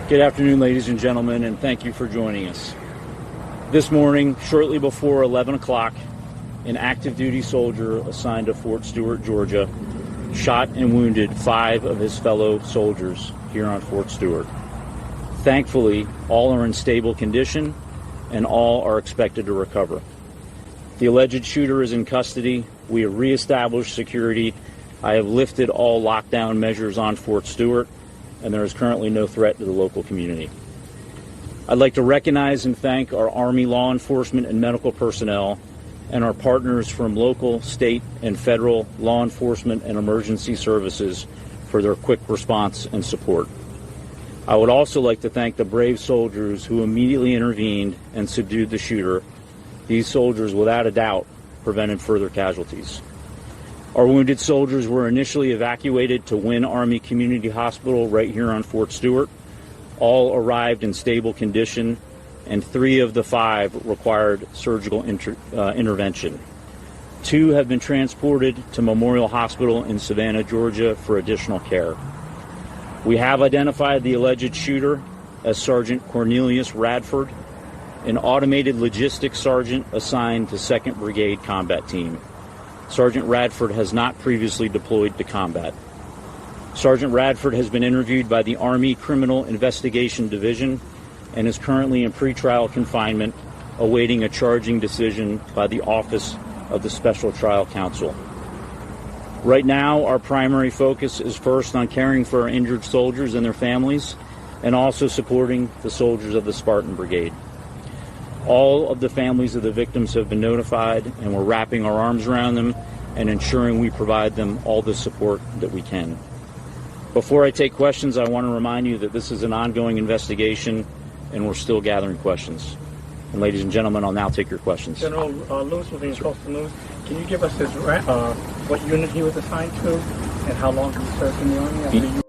Good afternoon, ladies and gentlemen, and thank you for joining us. This morning, shortly before 11 o'clock, an active duty soldier assigned to Fort Stewart, Georgia, shot and wounded 5 of his fellow soldiers here on Fort Stewart. Thankfully, all are in stable condition and all are expected to recover. The alleged shooter is in custody. We have reestablished security. I have lifted all lockdown measures on Fort Stewart, and there is currently no threat to the local community. I'd like to recognize and thank our Army law enforcement and medical personnel and our partners from local, state, and federal law enforcement and emergency services for their quick response and support. I would also like to thank the brave soldiers who immediately intervened and subdued the shooter. These soldiers, without a doubt, prevented further casualties. Our wounded soldiers were initially evacuated to Wynn Army Community Hospital right here on Fort Stewart. All arrived in stable condition, and 3 of the 5 required surgical intervention. 2 have been transported to Memorial Hospital in Savannah, Georgia for additional care. We have identified the alleged shooter as Sergeant Cornelius Radford, an automated logistics sergeant assigned to 2nd Brigade Combat Team. Sergeant Radford has not previously deployed to combat. Sergeant Radford has been interviewed by the Army Criminal Investigation Division and is currently in pretrial confinement, awaiting a charging decision by the Office of the Special Trial Counsel. Right now, our primary focus is first on caring for our injured soldiers and their families, and also supporting the soldiers of the Spartan Brigade. All of the families of the victims have been notified, and we're wrapping our arms around them and ensuring we provide them all the support that we can. Before I take questions, I want to remind you that this is an ongoing investigation and we're still gathering questions. And ladies and gentlemen, I'll now take your questions. General Lewis will be in Coastal News. Can you give us his what unit he was assigned to and how long he served in the Army?